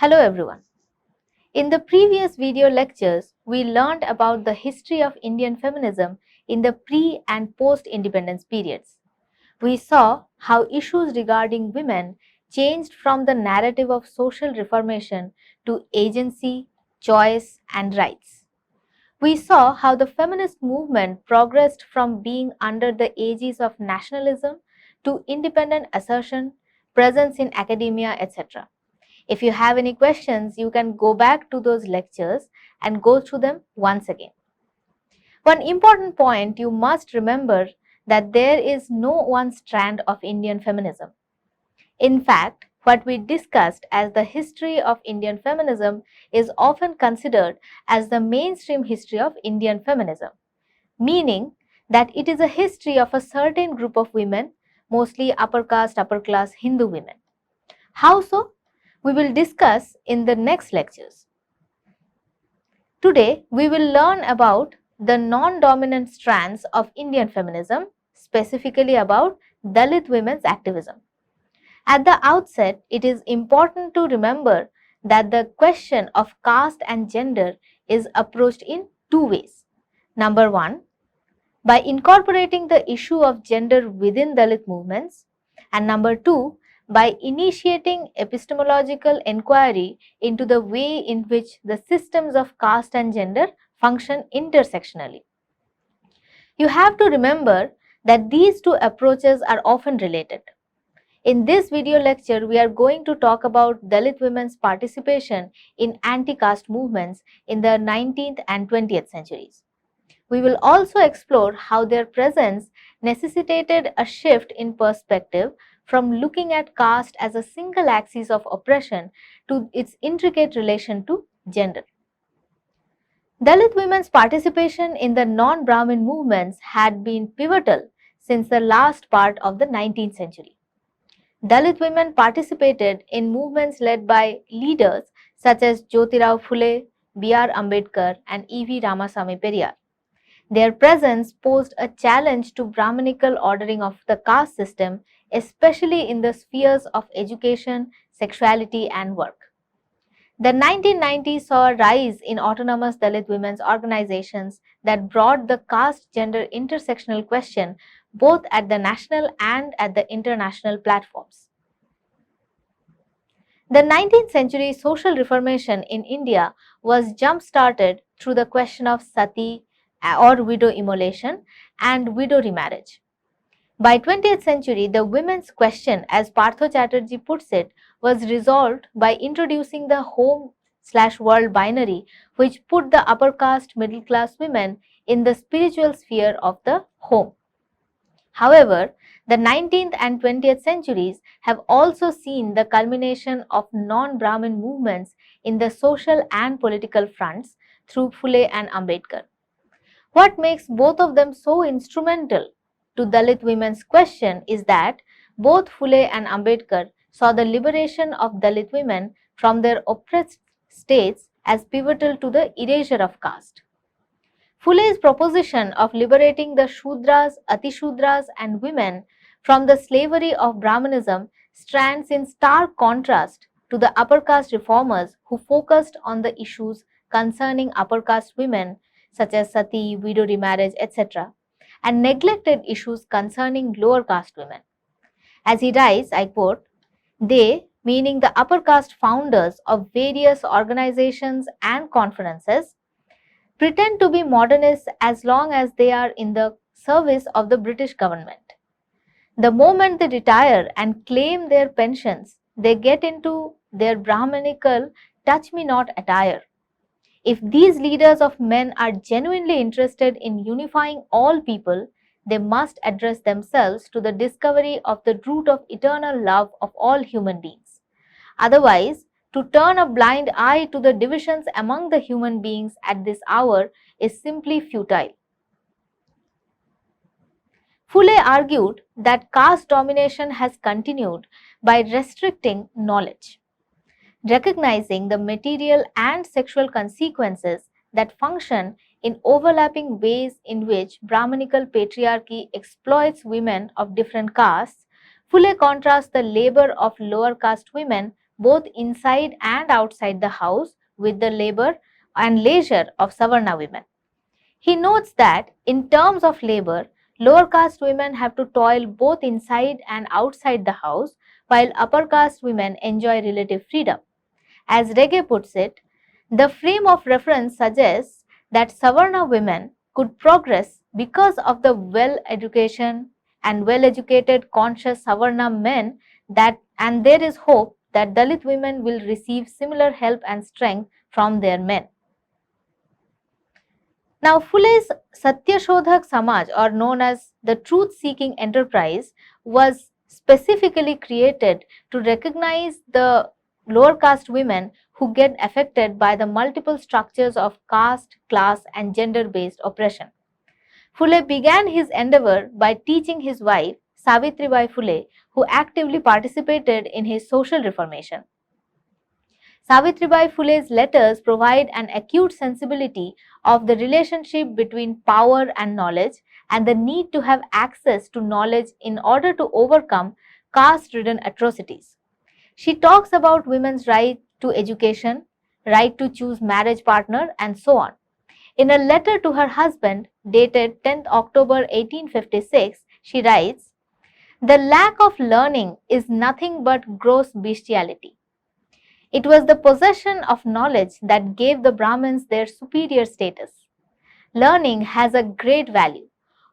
Hello everyone. In the previous video lectures, we learned about the history of Indian feminism in the pre- and post-independence periods. We saw how issues regarding women changed from the narrative of social reformation to agency, choice, and rights. We saw how the feminist movement progressed from being under the aegis of nationalism to independent assertion, presence in academia, etc. If you have any questions, you can go back to those lectures and go through them once again. One important point you must remember that there is no one strand of Indian feminism. In fact, what we discussed as the history of Indian feminism is often considered as the mainstream history of Indian feminism, meaning that it is a history of a certain group of women, mostly upper caste, upper class Hindu women. How so? We will discuss in the next lectures. Today, we will learn about the non-dominant strands of Indian feminism, specifically about Dalit women's activism. At the outset, it is important to remember that the question of caste and gender is approached in two ways. Number one, by incorporating the issue of gender within Dalit movements, and number two, by initiating epistemological enquiry into the way in which the systems of caste and gender function intersectionally. You have to remember that these two approaches are often related. In this video lecture, we are going to talk about Dalit women's participation in anti-caste movements in the 19th and 20th centuries. We will also explore how their presence necessitated a shift in perspective from looking at caste as a single axis of oppression to its intricate relation to gender. Dalit women's participation in the non-Brahmin movements had been pivotal since the last part of the 19th century. Dalit women participated in movements led by leaders such as Jyotirao Phule, B.R. Ambedkar, and E.V. Ramasamy Periyar. Their presence posed a challenge to Brahminical ordering of the caste system, especially in the spheres of education, sexuality, and work. The 1990s saw a rise in autonomous Dalit women's organizations that brought the caste-gender intersectional question both at the national and at the international platforms. The 19th century social reformation in India was jump-started through the question of sati or widow immolation and widow remarriage. By 20th century, the women's question, as Partho Chatterjee puts it, was resolved by introducing the home/world binary, which put the upper caste middle class women in the spiritual sphere of the home. However, the 19th and 20th centuries have also seen the culmination of non-Brahmin movements in the social and political fronts through Phule and Ambedkar. What makes both of them so instrumental to Dalit women's question is that both Phule and Ambedkar saw the liberation of Dalit women from their oppressed states as pivotal to the erasure of caste. Phule's proposition of liberating the Shudras, Atishudras, and women from the slavery of Brahmanism stands in stark contrast to the upper caste reformers who focused on the issues concerning upper caste women such as sati, widow remarriage, etc., and neglected issues concerning lower caste women. As he writes, I quote, "They, meaning the upper caste founders of various organizations and conferences, pretend to be modernists as long as they are in the service of the British government. The moment they retire and claim their pensions, they get into their Brahminical touch-me-not attire. If these leaders of men are genuinely interested in unifying all people, they must address themselves to the discovery of the root of eternal love of all human beings. Otherwise, to turn a blind eye to the divisions among the human beings at this hour is simply futile." Phule argued that caste domination has continued by restricting knowledge. Recognizing the material and sexual consequences that function in overlapping ways in which Brahminical patriarchy exploits women of different castes, Phule contrasts the labor of lower caste women both inside and outside the house with the labor and leisure of Savarna women. He notes that in terms of labor, lower caste women have to toil both inside and outside the house, while upper caste women enjoy relative freedom. As Rege puts it, the frame of reference suggests that Savarna women could progress because of the well-educated conscious Savarna men, and there is hope that Dalit women will receive similar help and strength from their men. Now, Phule's Satyashodhak Samaj, or known as the truth-seeking enterprise, was specifically created to recognize the lower caste women who get affected by the multiple structures of caste, class and gender-based oppression. Phule began his endeavor by teaching his wife, Savitribai Phule, who actively participated in his social reformation. Savitribai Phule's letters provide an acute sensibility of the relationship between power and knowledge and the need to have access to knowledge in order to overcome caste-ridden atrocities. She talks about women's right to education, right to choose marriage partner, and so on. In a letter to her husband dated 10th October 1856, she writes, "The lack of learning is nothing but gross bestiality. It was the possession of knowledge that gave the Brahmins their superior status. Learning has a great value.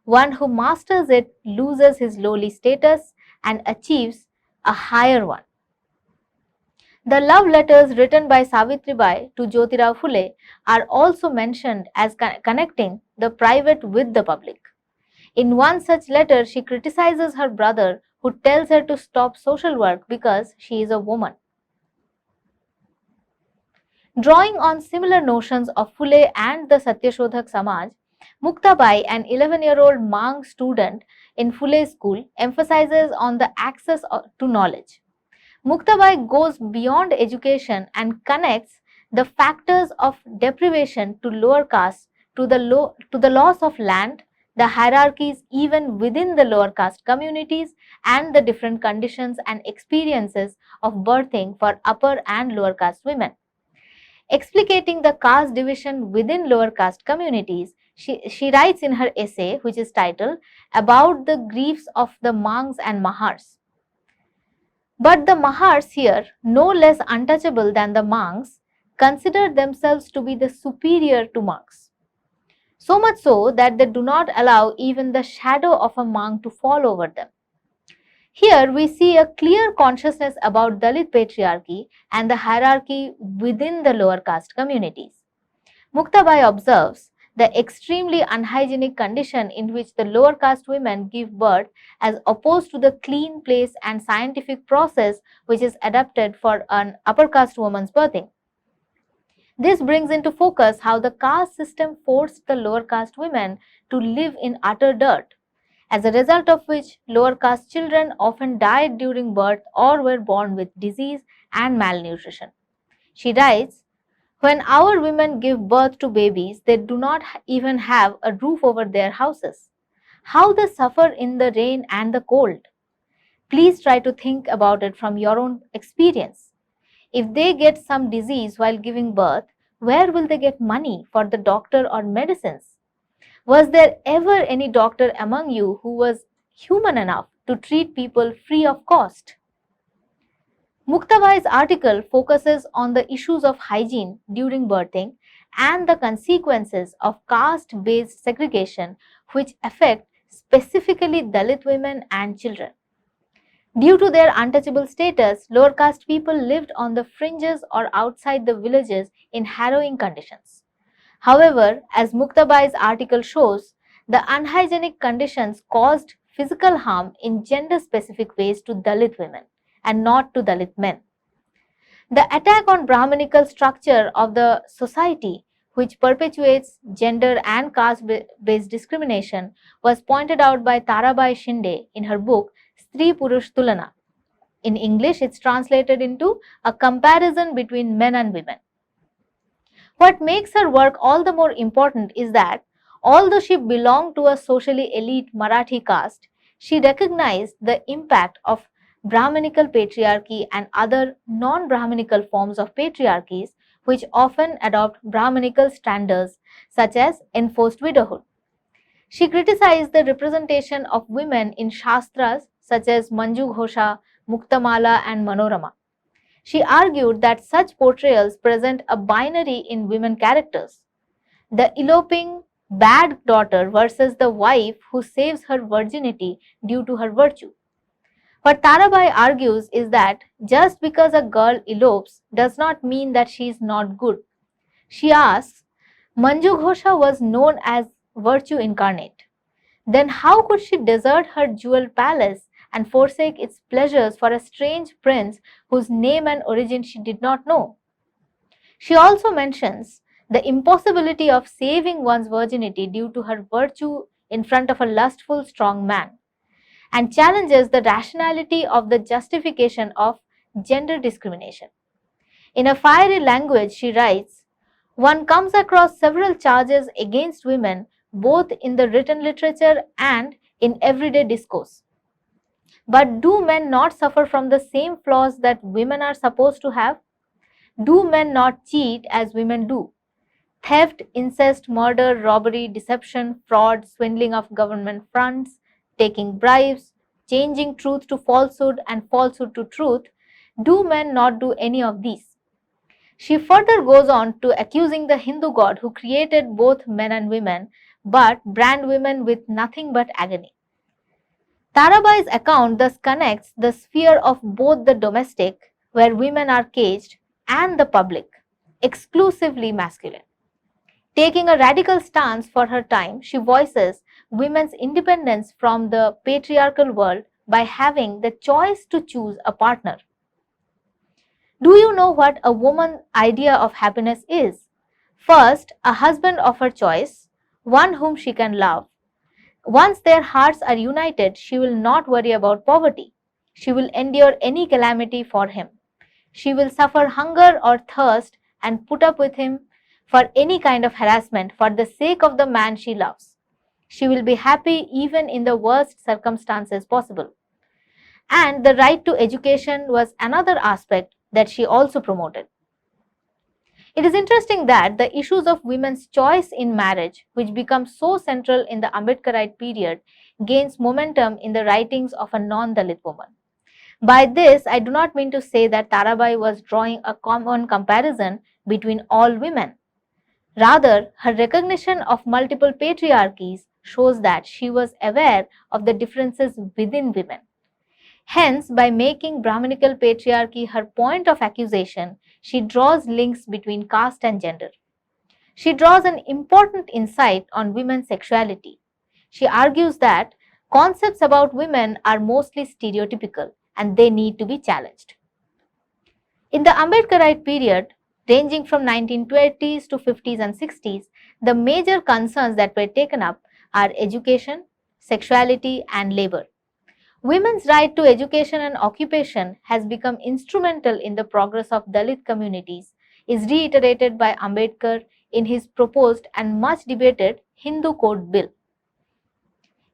One who masters it loses his lowly status and achieves a higher one." The love letters written by Savitribai to Jyotirao Phule are also mentioned as connecting the private with the public. In one such letter, she criticizes her brother who tells her to stop social work because she is a woman. Drawing on similar notions of Phule and the Satyashodhak Samaj, Muktabai, an 11-year-old Mang student in Phule's school, emphasizes on the access to knowledge. Muktabai goes beyond education and connects the factors of deprivation to lower castes to the loss of land, the hierarchies even within the lower caste communities, and the different conditions and experiences of birthing for upper and lower caste women. Explicating the caste division within lower caste communities, she writes in her essay, which is titled "About the Griefs of the Mangs and Mahars." But the Mahars here, no less untouchable than the Mangs, consider themselves to be the superior to monks. So much so that they do not allow even the shadow of a monk to fall over them. Here we see a clear consciousness about Dalit patriarchy and the hierarchy within the lower caste communities. Muktabai observes the extremely unhygienic condition in which the lower caste women give birth as opposed to the clean place and scientific process which is adapted for an upper caste woman's birthing. This brings into focus how the caste system forced the lower caste women to live in utter dirt, as a result of which lower caste children often died during birth or were born with disease and malnutrition. She writes, "When our women give birth to babies, they do not even have a roof over their houses. How they suffer in the rain and the cold. Please try to think about it from your own experience. If they get some disease while giving birth, where will they get money for the doctor or medicines? Was there ever any doctor among you who was human enough to treat people free of cost?" Muktabai's article focuses on the issues of hygiene during birthing and the consequences of caste-based segregation which affect specifically Dalit women and children. Due to their untouchable status, lower caste people lived on the fringes or outside the villages in harrowing conditions. However, as Muktabai's article shows, the unhygienic conditions caused physical harm in gender-specific ways to Dalit women and not to Dalit men. The attack on Brahminical structure of the society, which perpetuates gender and caste-based discrimination, was pointed out by Tarabai Shinde in her book Stree Purush Tulana. In English, it's translated into A Comparison Between Men and Women. What makes her work all the more important is that, although she belonged to a socially elite Marathi caste, she recognized the impact of Brahminical patriarchy and other non-Brahminical forms of patriarchies which often adopt Brahminical standards such as enforced widowhood. She criticized the representation of women in Shastras such as Manju Ghosha, Muktamala and Manorama. She argued that such portrayals present a binary in women characters, the eloping bad daughter versus the wife who saves her virginity due to her virtue. What Tarabai argues is that just because a girl elopes does not mean that she is not good. She asks, Manju Ghosha was known as virtue incarnate. Then how could she desert her jewel palace and forsake its pleasures for a strange prince whose name and origin she did not know? She also mentions the impossibility of saving one's virginity due to her virtue in front of a lustful strong man, and challenges the rationality of the justification of gender discrimination. In a fiery language, she writes, one comes across several charges against women both in the written literature and in everyday discourse. But do men not suffer from the same flaws that women are supposed to have? Do men not cheat as women do? Theft, incest, murder, robbery, deception, fraud, swindling of government funds, taking bribes, changing truth to falsehood and falsehood to truth, do men not do any of these? She further goes on to accusing the Hindu god who created both men and women but brand women with nothing but agony. Tarabai's account thus connects the sphere of both the domestic, where women are caged, and the public, exclusively masculine. Taking a radical stance for her time, she voices women's independence from the patriarchal world by having the choice to choose a partner. Do you know what a woman's idea of happiness is? First, a husband of her choice, one whom she can love. Once their hearts are united, she will not worry about poverty. She will endure any calamity for him. She will suffer hunger or thirst and put up with him for any kind of harassment for the sake of the man she loves. She will be happy even in the worst circumstances possible. And the right to education was another aspect that she also promoted. It is interesting that the issues of women's choice in marriage, which become so central in the Ambedkarite period, gains momentum in the writings of a non-Dalit woman. By this, I do not mean to say that Tarabai was drawing a common comparison between all women. Rather, her recognition of multiple patriarchies shows that she was aware of the differences within women. Hence, by making Brahminical patriarchy her point of accusation, she draws links between caste and gender. She draws an important insight on women's sexuality. She argues that concepts about women are mostly stereotypical and they need to be challenged. In the Ambedkarite period, ranging from 1920s to 50s and 60s, the major concerns that were taken up are education, sexuality, and labor. Women's right to education and occupation has become instrumental in the progress of Dalit communities, is reiterated by Ambedkar in his proposed and much debated Hindu Code Bill.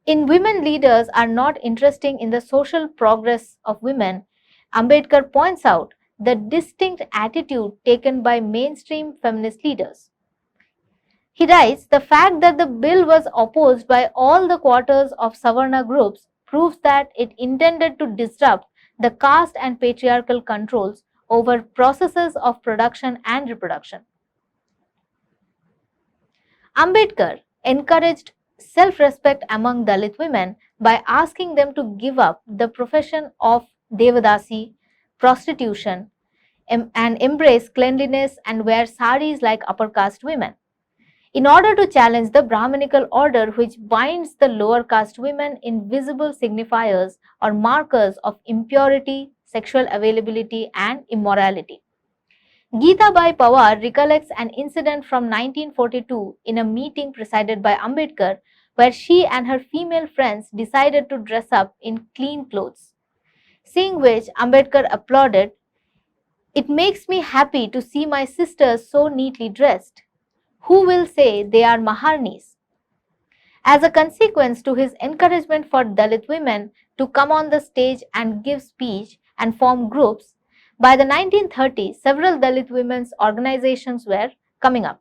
In Women Leaders Are Not Interesting in the Social Progress of Women, Ambedkar points out the distinct attitude taken by mainstream feminist leaders. He writes, the fact that the bill was opposed by all the quarters of Savarna groups proves that it intended to disrupt the caste and patriarchal controls over processes of production and reproduction. Ambedkar encouraged self-respect among Dalit women by asking them to give up the profession of Devadasi, prostitution, and embrace cleanliness and wear saris like upper caste women. In order to challenge the Brahminical order which binds the lower caste women in visible signifiers or markers of impurity, sexual availability and immorality. Geetabai Pawar recollects an incident from 1942 in a meeting presided by Ambedkar where she and her female friends decided to dress up in clean clothes. Seeing which Ambedkar applauded, "It makes me happy to see my sisters so neatly dressed. Who will say they are Maharnis?" As a consequence to his encouragement for Dalit women to come on the stage and give speech and form groups, by the 1930s, several Dalit women's organizations were coming up.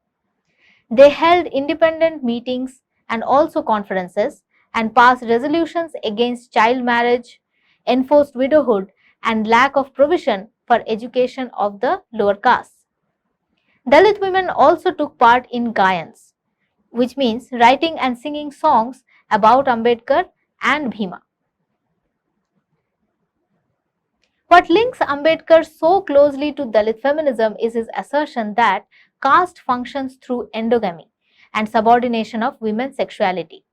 They held independent meetings and also conferences and passed resolutions against child marriage, enforced widowhood, and lack of provision for education of the lower castes. Dalit women also took part in Gayans, which means writing and singing songs about Ambedkar and Bhima. What links Ambedkar so closely to Dalit feminism is his assertion that caste functions through endogamy and subordination of women's sexuality.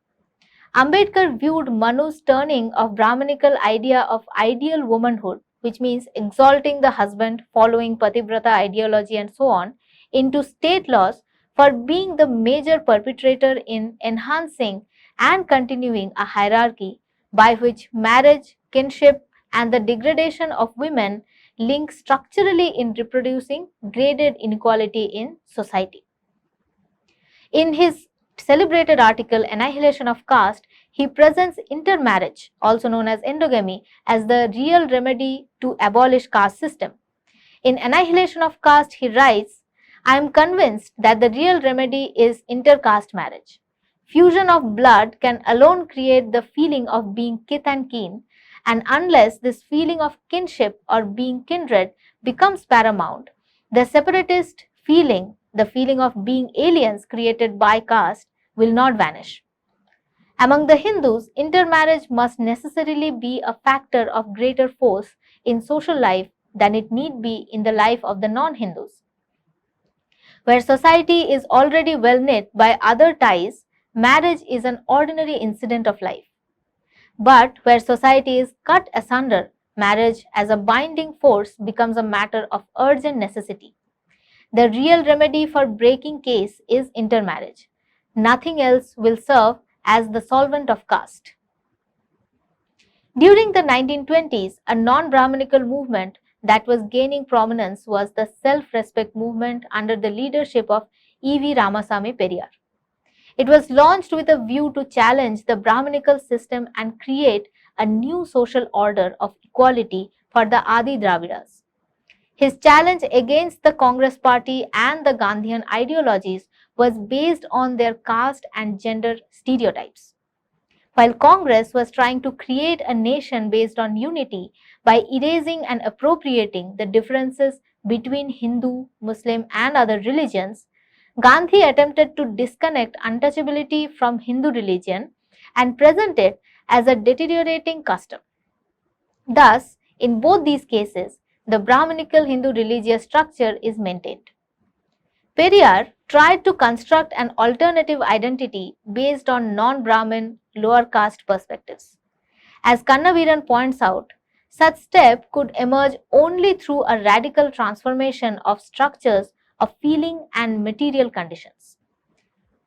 Ambedkar viewed Manu's turning of Brahminical idea of ideal womanhood, which means exalting the husband, following Pativrata ideology and so on, into state laws for being the major perpetrator in enhancing and continuing a hierarchy by which marriage, kinship, and the degradation of women link structurally in reproducing graded inequality in society. In his celebrated article Annihilation of Caste, he presents intermarriage, also known as endogamy, as the real remedy to abolish caste system. In Annihilation of Caste, he writes, I am convinced that the real remedy is intercaste marriage. Fusion of blood can alone create the feeling of being kith and kin, and unless this feeling of kinship or being kindred becomes paramount, the separatist feeling, the feeling of being aliens created by caste, will not vanish. Among the Hindus, intermarriage must necessarily be a factor of greater force in social life than it need be in the life of the non-Hindus. Where society is already well knit by other ties, marriage is an ordinary incident of life. But where society is cut asunder, marriage as a binding force becomes a matter of urgent necessity. The real remedy for breaking caste is intermarriage. Nothing else will serve as the solvent of caste. During the 1920s, a non-Brahminical movement that was gaining prominence was the self-respect movement under the leadership of E.V. Ramasamy Periyar. It was launched with a view to challenge the Brahminical system and create a new social order of equality for the Adi Dravidas. His challenge against the Congress party and the Gandhian ideologies was based on their caste and gender stereotypes. While Congress was trying to create a nation based on unity by erasing and appropriating the differences between Hindu, Muslim, and other religions, Gandhi attempted to disconnect untouchability from Hindu religion and present it as a deteriorating custom. Thus, in both these cases, the Brahminical Hindu religious structure is maintained. Periyar tried to construct an alternative identity based on non-Brahmin lower caste perspectives. As Kannaveeran points out, such step could emerge only through a radical transformation of structures of feeling and material conditions.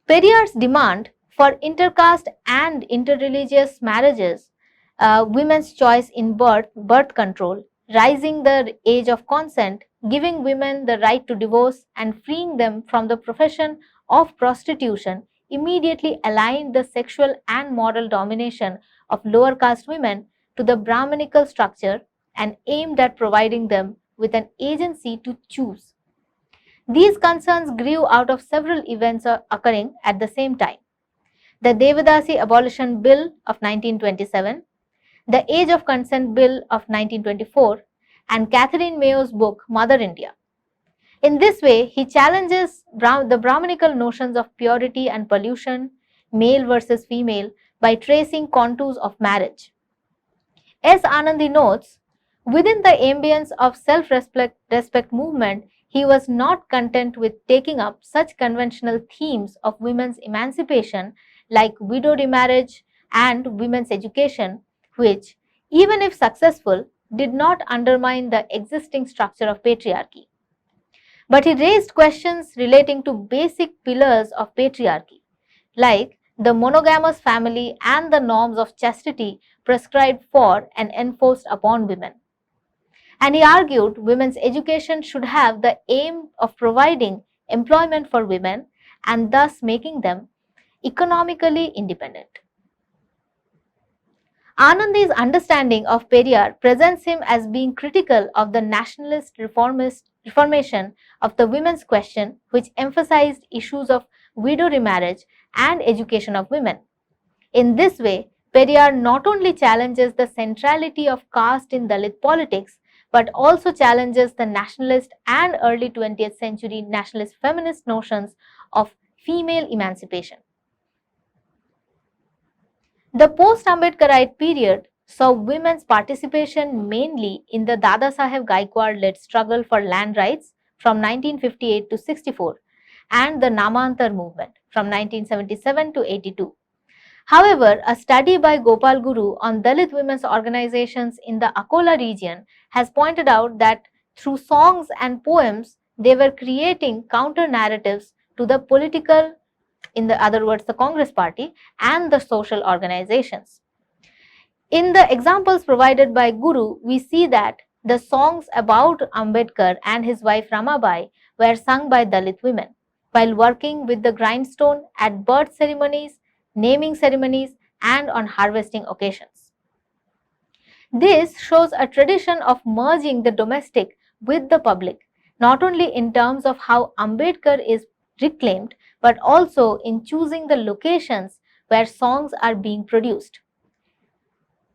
Periyar's demand for intercaste and interreligious marriages, women's choice in birth control, raising the age of consent, giving women the right to divorce, and freeing them from the profession of prostitution immediately aligned the sexual and moral domination of lower caste women to the Brahminical structure and aimed at providing them with an agency to choose. These concerns grew out of several events occurring at the same time. The Devadasi Abolition Bill of 1927, the Age of Consent Bill of 1924, and Catherine Mayo's book Mother India. In this way, he challenges the Brahminical notions of purity and pollution, male versus female, by tracing contours of marriage. S. Anandi notes, within the ambience of self-respect movement, he was not content with taking up such conventional themes of women's emancipation like widow remarriage and women's education, which, even if successful, did not undermine the existing structure of patriarchy. But he raised questions relating to basic pillars of patriarchy, like the monogamous family and the norms of chastity prescribed for and enforced upon women. And he argued women's education should have the aim of providing employment for women and thus making them economically independent. Anandi's understanding of Periyar presents him as being critical of the nationalist reformation of the women's question, which emphasized issues of widow remarriage and education of women. In this way, Periyar not only challenges the centrality of caste in Dalit politics, but also challenges the nationalist and early 20th century nationalist feminist notions of female emancipation. The post-Ambedkarite period saw women's participation mainly in the Dada Saheb Gaikwad-led struggle for land rights from 1958 to 64 and the Namantar movement from 1977 to 82. However, a study by Gopal Guru on Dalit women's organizations in the Akola region has pointed out that through songs and poems, they were creating counter-narratives to the political, in the other words, the Congress party, and the social organizations. In the examples provided by Guru, we see that the songs about Ambedkar and his wife Ramabai were sung by Dalit women while working with the grindstone at birth ceremonies, naming ceremonies, and on harvesting occasions. This shows a tradition of merging the domestic with the public, not only in terms of how Ambedkar is reclaimed, but also in choosing the locations where songs are being produced.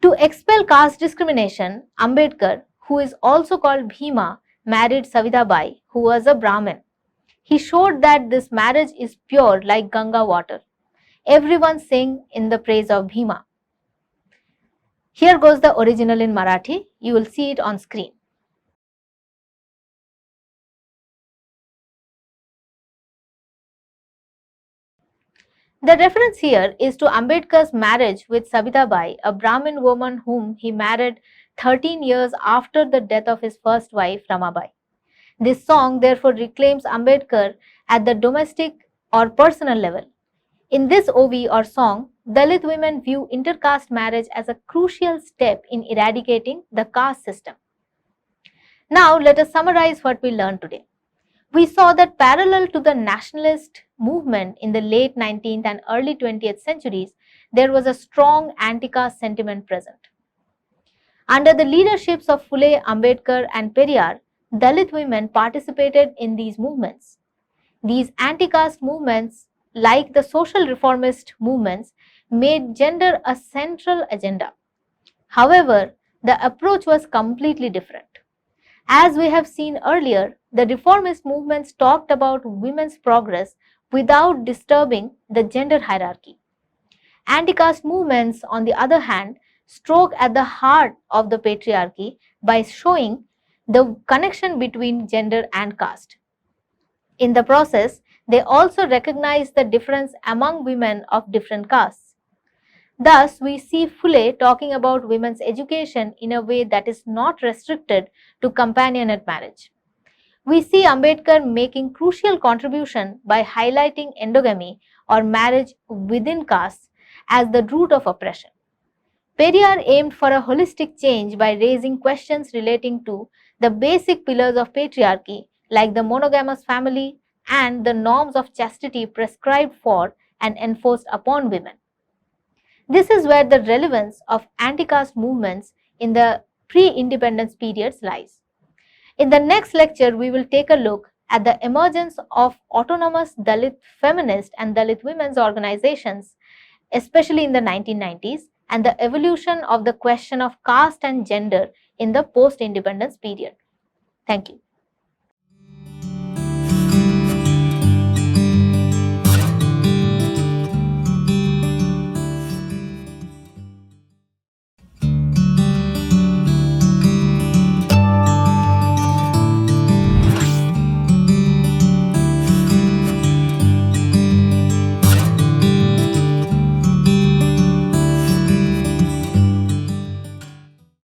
To expel caste discrimination, Ambedkar, who is also called Bhima, married Savidabai, who was a Brahmin. He showed that this marriage is pure like Ganga water. Everyone sing in the praise of Bhima. Here goes the original in Marathi. You will see it on screen. The reference here is to Ambedkar's marriage with Savidabai, a Brahmin woman whom he married 13 years after the death of his first wife Ramabai. This song therefore reclaims Ambedkar at the domestic or personal level. In this OV or song, Dalit women view intercaste marriage as a crucial step in eradicating the caste system. Now let us summarize what we learned today. We saw that parallel to the nationalist movement in the late 19th and early 20th centuries, there was a strong anti-caste sentiment present. Under the leaderships of Phule, Ambedkar and Periyar, Dalit women participated in these movements. These anti-caste movements, like the social reformist movements, made gender a central agenda. However, the approach was completely different. As we have seen earlier, the reformist movements talked about women's progress without disturbing the gender hierarchy. Anti-caste movements, on the other hand, struck at the heart of the patriarchy by showing the connection between gender and caste. In the process, they also recognize the difference among women of different castes. Thus, we see Phule talking about women's education in a way that is not restricted to companionate marriage. We see Ambedkar making crucial contribution by highlighting endogamy or marriage within castes as the root of oppression. Periyar aimed for a holistic change by raising questions relating to the basic pillars of patriarchy like the monogamous family and the norms of chastity prescribed for and enforced upon women. This is where the relevance of anti-caste movements in the pre-independence periods lies. In the next lecture, we will take a look at the emergence of autonomous Dalit feminist and Dalit women's organizations, especially in the 1990s, and the evolution of the question of caste and gender in the post-independence period. Thank you.